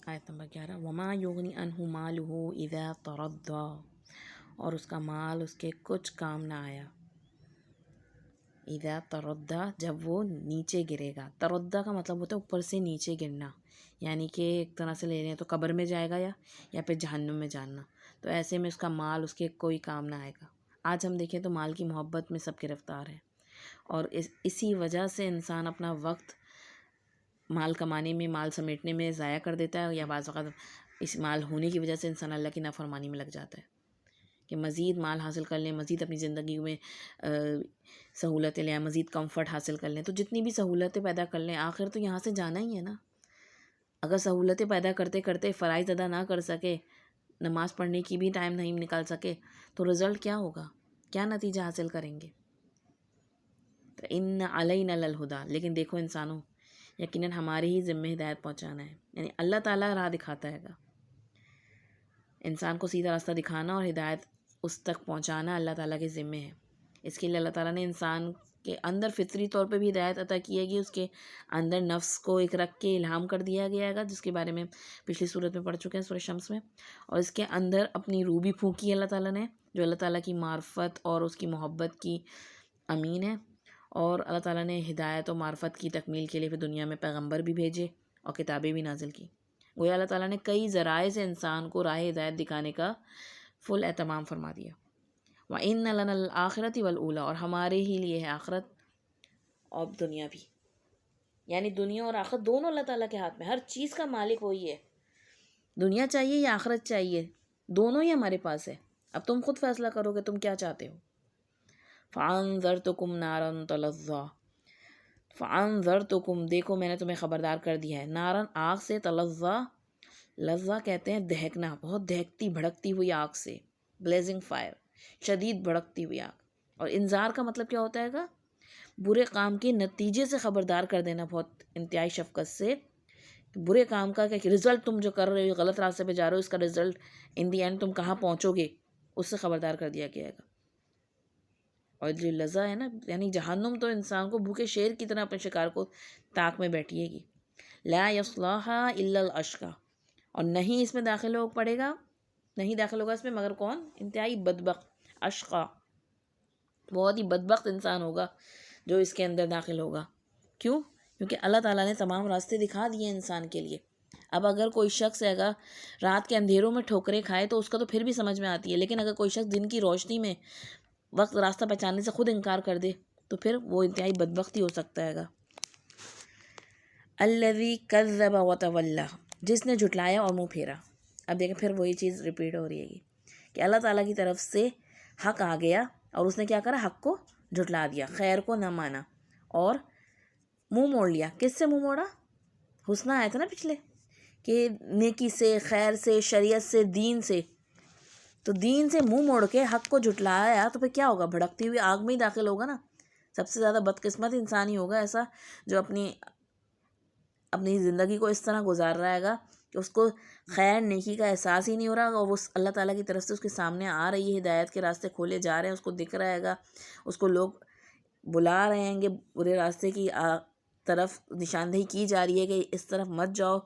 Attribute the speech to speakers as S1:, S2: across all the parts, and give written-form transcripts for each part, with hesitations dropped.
S1: आयत नंबर 11, वमा युगनी अनहु मालुहु इज़ा तरद्दा, और उसका माल उसके कुछ काम ना आया। इज़ा तरद्दा, जब वो नीचे गिरेगा। तरद्दा का मतलब होता है ऊपर से नीचे गिरना, यानी कि एक तरह से ले रहे हैं तो कब्र में जाएगा या फिर जहन्नुम में जाना। तो ऐसे में उसका माल उसके कोई काम ना आएगा। आज हम देखें तो माल की मोहब्बत में सब गिरफ्तार है, और इसी वजह से इंसान अपना वक्त माल कमाने में, माल समेटने में ज़ाया कर देता है, या बाज़ वक़्त इस माल होने की वजह से इंसान अल्लाह की नाफरमानी में लग जाता है कि मज़ीद माल हासिल कर लें, मज़ीद अपनी ज़िंदगी में सहूलतें लें, मज़ीद कंफर्ट हासिल कर लें। तो जितनी भी सहूलतें पैदा कर लें, आखिर तो यहाँ से जाना ही है ना। अगर सहूलतें पैदा करते करते फ़राइज़ अदा ना कर सके, नमाज़ पढ़ने की भी टाइम नहीं निकाल सके, तो रिज़ल्ट क्या होगा, क्या नतीजा हासिल करेंगे। तो इन्ना अलैना लल हुदा, लेकिन देखो इंसानों, यकीनन हमारे ही ज़िम्मे हिदायत पहुँचाना है, यानी अल्लाह ताला राह दिखाता है। इंसान को सीधा रास्ता दिखाना और हिदायत उस तक पहुँचाना अल्लाह ताला के ज़िम्मे है। इसके लिए अल्लाह ताला ने इंसान के अंदर फ़ितरी तौर पे भी हिदायत अता की है कि उसके अंदर नफ्स को एक रख के इल्हाम कर दिया गया है, जिसके बारे में पिछली सूरत में पढ़ चुके हैं, सूरह शम्स में। और इसके अंदर अपनी रूह भी फूंकी है अल्लाह ताला ने, जो अल्लाह ताला की मार्फत और उसकी मोहब्बत की अमीन है। और अल्लाह ताला ने हिदायत और मार्फत की तकमील के लिए फिर दुनिया में पैगम्बर भी भेजे और किताबें भी नाजिल की। गोया अल्लाह ताला ने कई ज़राए से इंसान को राह हिदायत दिखाने का फुल एहतमाम फरमा दिया। व इन्ना लनल आखिरति वल ऊला, और हमारे ही लिए है आखिरत और दुनिया भी, यानी दुनिया और आखिरत दोनों अल्लाह ताला के हाथ में, हर चीज़ का मालिक वही है। दुनिया चाहिए या आखिरत चाहिए, दोनों ही हमारे पास है। अब तुम खुद फैसला करोगे तुम क्या चाहते हो। फ़अनज़रतुकुम नारन तलज़्ज़ा, फ़अनज़रतुकुम, देखो मैंने तुम्हें ख़बरदार कर दिया है, नारन, आग से, तलज़्ज़ा, लज़्ज़ा कहते हैं दहकना, बहुत दहकती भड़कती हुई आग से, ब्लेजिंग फायर, शदीद भड़कती हुई आग। और इंजार का मतलब क्या होता है, बुरे काम के नतीजे से ख़बरदार कर देना, बहुत इंतहाई शफ़क़त से। बुरे काम का क्या रिज़ल्ट, तुम जो कर रहे हो, गलत रास्ते पे जा रहे हो, इसका रिज़ल्ट इन दी एंड तुम कहाँ पहुँचोगे, उससे ख़बरदार कर दिया गया है। और जो लज़ा है ना, यानी जहन्नुम, तो इंसान को भूखे शेर की तरह अपने शिकार को ताक में बैठिएगी। ला यस्लाहा इल्लल अशका, और नहीं इसमें दाखिल हो पड़ेगा, नहीं दाखिल होगा इसमें मगर कौन, इंतहाई बदबख्त, अशका, बहुत ही बदबख्त इंसान होगा जो इसके अंदर दाखिल होगा। क्यों? क्योंकि अल्लाह ताला ने तमाम रास्ते दिखा दिए इंसान के लिए। अब अगर कोई शख्स अगर रात के अंधेरों में ठोकरें खाए तो उसका तो फिर भी समझ में आती है, लेकिन अगर कोई शख्स दिन की रोशनी में वक्त रास्ता पहचानने से खुद इनकार कर दे तो फिर वो इंतहाई बदबख्ती हो सकता है। अल्लज़ी कज़्ज़ब व तवल्ला, जिसने झुटलाया और मुँह फेरा। अब देखें फिर वही चीज़ रिपीट हो रही है कि अल्लाह ताला की तरफ से हक़ आ गया और उसने क्या करा, हक़ को झुटला दिया, खैर को न माना और मुँह मोड़ लिया। किससे मुँह मोड़ा? हुस्ना आया था ना पिछले कि नेकी से, खैर से, शरीयत से, दीन से। तो दीन से मुंह मोड़ के हक को झुटलाया तो फिर क्या होगा, भड़कती हुई आग में ही दाखिल होगा ना। सबसे ज़्यादा बदकिस्मत इंसान ही होगा ऐसा जो अपनी ज़िंदगी को इस तरह गुजार रहा हैगा कि उसको खैर नेकी का एहसास ही नहीं हो रहा, और वो अल्लाह ताला की तरफ से उसके सामने आ रही है, हिदायत के रास्ते खोले जा रहे हैं, उसको दिख रहा हैगा, उसको लोग बुला रहे हैंगे बुरे रास्ते की तरफ, निशानदेही की जा रही है कि इस तरफ मत जाओ,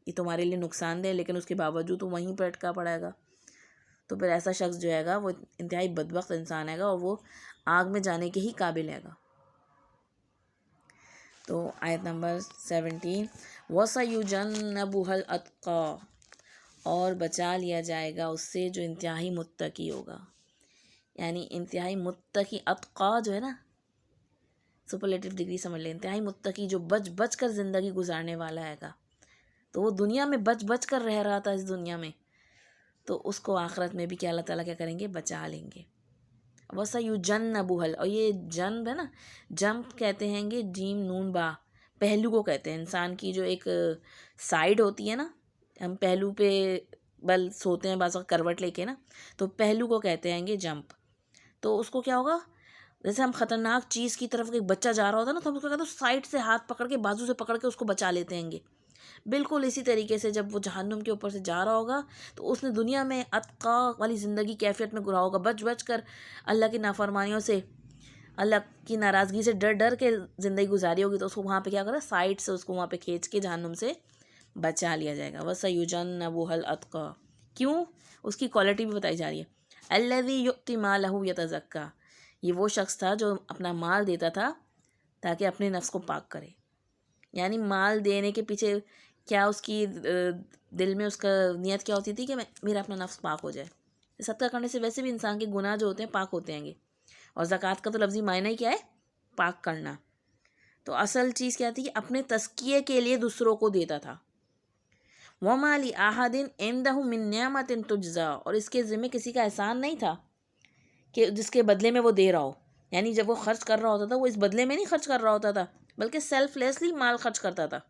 S1: ये तुम्हारे लिए नुकसानदेह है, लेकिन उसके बावजूद तो वहीं पर अटका पड़ेगा। तो फिर ऐसा शख्स जो हैगा वो इंतहाई बदबख्त इंसान हैगा और वो आग में जाने के ही काबिल हैगा। तो आयत नंबर 17, वसयुजन्नबुहल अत्का, और बचा लिया जाएगा उससे जो इंतहाई मुत्तकी होगा, यानी इंतहाई मुत्तकी, अत्का जो है ना, सुपरलेटिव डिग्री समझ लें, इंतहाई मुत्तकी जो बच बच कर ज़िंदगी गुजारने वाला हैगा। तो वो दुनिया में बच बच कर रह रहा था इस दुनिया में, तो उसको आखिरत में भी क्या अल्लाह ताला क्या करेंगे, बचा लेंगे। वसयुजन्नबुहल, और ये जन्ब है ना, जंप कहते हैंगे जीम नून बा, पहलू को कहते हैं। इंसान की जो एक साइड होती है ना, हम पहलू पे बल सोते हैं बाज़ वक़्त करवट लेके ना, तो पहलू को कहते हैंगे जंप। तो उसको क्या होगा, जैसे हम ख़तरनाक चीज़ की तरफ एक बच्चा जा रहा होता है ना, तो हम उसको कहते हैं साइड से हाथ पकड़ के, बाजू से पकड़ के उसको बचा लेते हैंगे। बिल्कुल इसी तरीके से जब वो जहन्नुम के ऊपर से जा रहा होगा तो उसने दुनिया में अत्का वाली ज़िंदगी कैफियत में गुरा होगा, बच बच कर अल्लाह की नाफरमानियों से, अल्लाह की नाराज़गी से डर डर के ज़िंदगी गुजारी होगी। तो उसको वहाँ पे क्या करा, साइड से उसको वहाँ पे खींच के जहन्नुम से बचा लिया जाएगा। वसयुजन्नबुहल अतक़ा, क्यों? उसकी क्वालिटी भी बताई जा रही है। अल्लज़ी युअ्ति मालहु यतज़क्का, ये वो शख्स था जो अपना माल देता था ताकि अपने नफ्स को पाक करे। यानी माल देने के पीछे क्या उसकी दिल में उसका नियत क्या होती थी कि मेरा अपना नफ्स पाक हो जाए। सदका करने से वैसे भी इंसान के गुनाह जो होते हैं पाक होते हैंगे, और ज़कात का तो लफ्ज़ी मायना ही क्या है? पाक करना। तो असल चीज़ क्या थी कि अपने तज़किये के लिए दूसरों को देता था। वमा ली अहदिन इंदहु मिन निअमतिन तुज्ज़ा, और इसके ज़िम्मे किसी का एहसान नहीं था कि जिसके बदले में वो दे रहा हो। यानी जब वो खर्च कर रहा होता था वो इस बदले में नहीं खर्च कर रहा होता था, बल्कि सेल्फलेसली माल खर्च करता था।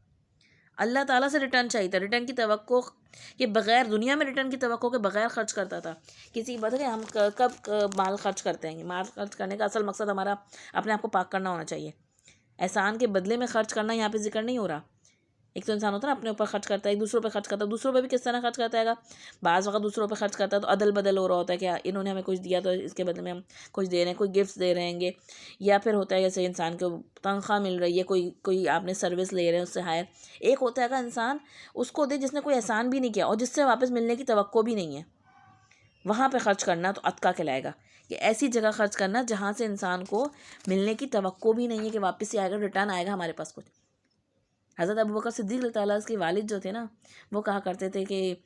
S1: अल्लाह ताला से रिटर्न चाहिए था, रिटर्न की तवक्को के बग़ैर, दुनिया में रिटर्न की तवक्को के बग़ैर खर्च करता था। किसी बात है हम कब माल खर्च करते हैं? माल खर्च करने का असल मकसद हमारा अपने आप को पाक करना होना चाहिए। एहसान के बदले में खर्च करना यहाँ पे जिक्र नहीं हो रहा। एक तो इंसान होता है ना अपने ऊपर खर्च करता है, एक दूसरों पे खर्च करता है। दूसरों पे भी किस तरह खर्च करता है? बाज़ वक़्त दूसरों पे खर्च करता है तो अदल बदल हो रहा होता है कि इन्होंने हमें कुछ दिया तो इसके बदले में हम कुछ दे रहे हैं, कोई गिफ्ट्स दे रहेंगे, या फिर होता है जैसे इंसान को तनख्वाह मिल रही है, कोई आपने सर्विस ले रहे हैं उससे हायर। एक होता है इंसान उसको दे जिसने कोई एहसान भी नहीं किया और जिससे वापस मिलने की तवक्को भी नहीं है, वहाँ पर खर्च करना तो अतका कहलाएगा। कि ऐसी जगह खर्च करना जहाँ से इंसान को मिलने की तवक्को भी नहीं है कि वापस ही आएगा, रिटर्न आएगा हमारे पास कुछ। हज़रत अबू बकर सिद्दीक़ ताला के वालिद जो थे ना, वो कहा करते थे कि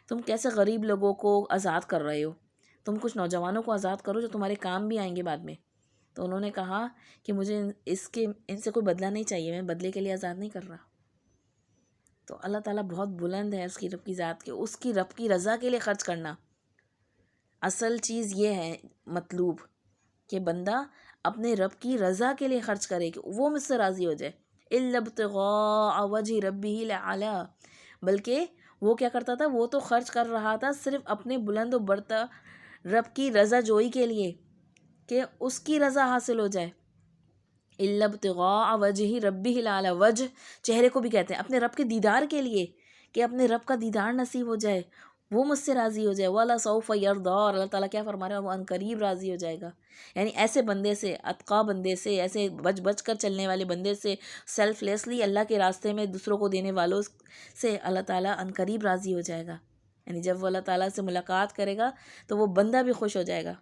S1: तुम कैसे गरीब लोगों को आज़ाद कर रहे हो, तुम कुछ नौजवानों को आज़ाद करो जो तुम्हारे काम भी आएंगे बाद में। तो उन्होंने कहा कि मुझे इनसे कोई बदला नहीं चाहिए, मैं बदले के लिए आज़ाद नहीं कर रहा। तो अल्लाह ताला बहुत बुलंद है, उसकी रब की ज़ात के, उसकी रब की रज़ा के लिए ख़र्च करना। असल चीज़ ये है मतलूब कि बंदा अपने रब की रज़ा के लिए ख़र्च करे कि वो मुझसे राज़ी हो जाए। इल्लब्तिग़ा वजहि रब्बिहिल आला, बल्कि वो क्या करता था? वो तो खर्च कर रहा था सिर्फ अपने बुलंद और बरता रब की रज़ा जोई के लिए कि उसकी रज़ा हासिल हो जाए। इल्लब्तिग़ा वजहि रब्बिहिल आला, वजह चेहरे को भी कहते हैं, अपने रब के दीदार के लिए कि अपने रब का दीदार नसीब हो जाए, वो मुझसे राज़ी हो जाए। वाला सौफ़ यरदा, और अल्लाह ताला क्या फरमा रहा है? वो अनकरीब राज़ी हो जाएगा। यानी ऐसे बंदे से, अतका बंदे से, ऐसे बच कर चलने वाले बंदे से, सेल्फलेसली अल्लाह के रास्ते में दूसरों को देने वालों से अल्लाह ताला अनकरीब राज़ी हो जाएगा। यानी जब वो अल्लाह ताला से मुलाकात करेगा तो वो बंदा भी खुश हो जाएगा।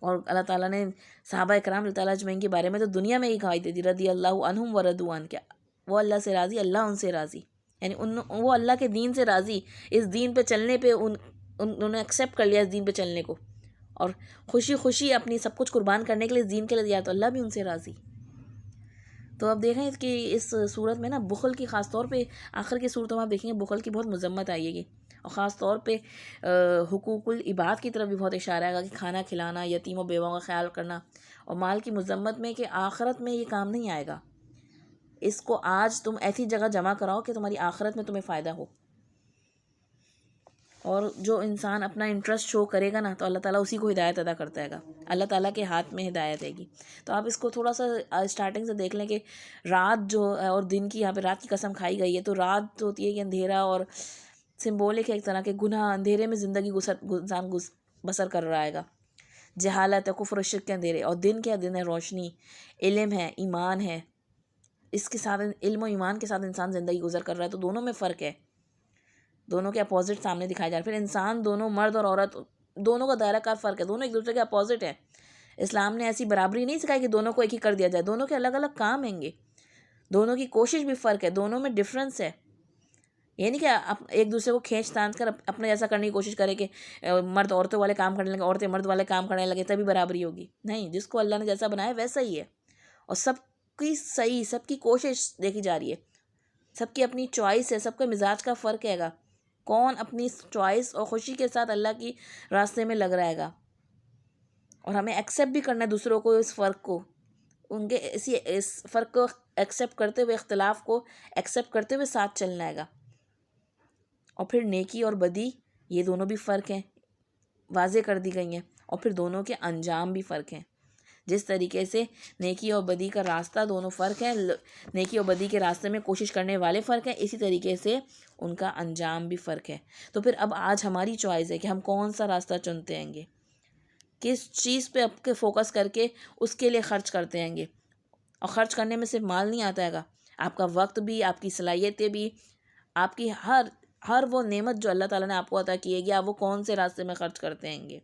S1: और अल्लाह ताला ने सहाबा इकराम रज़ी अल्लाह अजमईन के बारे में तो दुनिया में ही गवाही दे दी, रदी अल्लाहु अन्हुम व रदू अन, क्या वो अल्लाह से राज़ी, अल्लाह उनसे राज़ी। यानी वो अल्लाह के दीन से राज़ी, इस दीन पे चलने पे उन्होंने एक्सेप्ट कर लिया इस दीन पे चलने को, और खुशी खुशी अपनी सब कुछ कुर्बान करने के लिए इस दीन के लिए दिया, तो अल्लाह भी उनसे राज़ी। तो अब देखें कि इस सूरत में ना बुखल की ख़ास तौर पे, आखिर की सूरतों में आप देखेंगे बुखल की बहुत मज़म्मत आएगी, और ख़ास तौर पे हुकूकुल इबाद की तरफ भी बहुत इशारा आएगा कि खाना खिलाना, यतीम व बेवाओं का ख्याल करना, और माल की मज़म्मत में कि आखिरत में ये काम नहीं आएगा। इसको आज तुम ऐसी जगह जमा कराओ कि तुम्हारी आखिरत में तुम्हें फ़ायदा हो। और जो इंसान अपना इंटरेस्ट शो करेगा ना, तो अल्लाह ताला उसी को हिदायत अदा करता है। अल्लाह ताला के हाथ में हिदायत हैगी। तो आप इसको थोड़ा सा स्टार्टिंग से देख लें कि रात जो है और दिन की, यहाँ पे रात की कसम खाई गई है। तो रात होती है कि अंधेरा, और सिम्बोलिक है एक तरह के गुनाह, अंधेरे में ज़िंदगी इंसान बसर कर रहा है, जहालत है, कुफ्र शिर्क के अंधेरे। और दिन क्या? दिन है रोशनी, इल्म है, ईमान है। इसके साथ इल्म और ईमान के साथ इंसान ज़िंदगी गुजर कर रहा है। तो दोनों में फ़र्क है, दोनों के अपोजिट सामने दिखाए जा रहे हैं। फिर इंसान, दोनों मर्द और औरत, दोनों का दायरा कार फ़र्क है, दोनों एक दूसरे के अपोजिट है। इस्लाम ने ऐसी बराबरी नहीं सिखाई कि दोनों को एक ही कर दिया जाए। दोनों के अलग अलग काम हैंगे, दोनों की कोशिश भी फ़र्क है, दोनों में डिफरेंस है। ये नहीं कि आप एक दूसरे को खींच तान कर अपने जैसा करने की कोशिश करें कि मर्द औरतों वाले काम करने लगे, औरतें मर्द वाले काम करने लगे, तभी बराबरी होगी। नहीं, जिसको अल्लाह ने जैसा बनाया वैसा ही है। और सबकी कोशिश देखी जा रही है, सबकी अपनी चॉइस है, सबके मिजाज का फ़र्क हैगा। कौन अपनी चॉइस और खुशी के साथ अल्लाह की रास्ते में लग रहेगा। और हमें एक्सेप्ट भी करना है दूसरों को, इस फ़र्क को, उनके इस फ़र्क को एक्सेप्ट करते हुए, इख्तिलाफ़ को एक्सेप्ट करते हुए साथ चलना हैगा। और फिर नेकी और बदी, ये दोनों भी फ़र्क हैं, वाज़े कर दी गई हैं। और फिर दोनों के अंजाम भी फ़र्क हैं। जिस तरीके से नेकी और बदी का रास्ता, दोनों फ़र्क है, नेकी और बदी के रास्ते में कोशिश करने वाले फ़र्क हैं, इसी तरीके से उनका अंजाम भी फ़र्क है। तो फिर अब आज हमारी चॉइस है कि हम कौन सा रास्ता चुनते हैंगे, किस चीज़ पे आपके फ़ोकस करके उसके लिए ख़र्च करते हैंगे। और ख़र्च करने में सिर्फ माल नहीं आता हैगा, आपका वक्त भी, आपकी सलाहियतें भी, आपकी हर हर वो नेमत जो अल्लाह ताला ने आपको अता की है, आप वो कौन से रास्ते में खर्च करते हैंगे।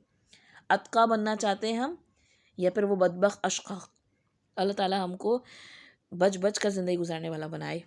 S1: अतका बनना चाहते हैं हम, या फिर वो बदबख्त अशक़ा। अल्लाह ताला हमको बच बच कर ज़िंदगी गुजारने वाला बनाए।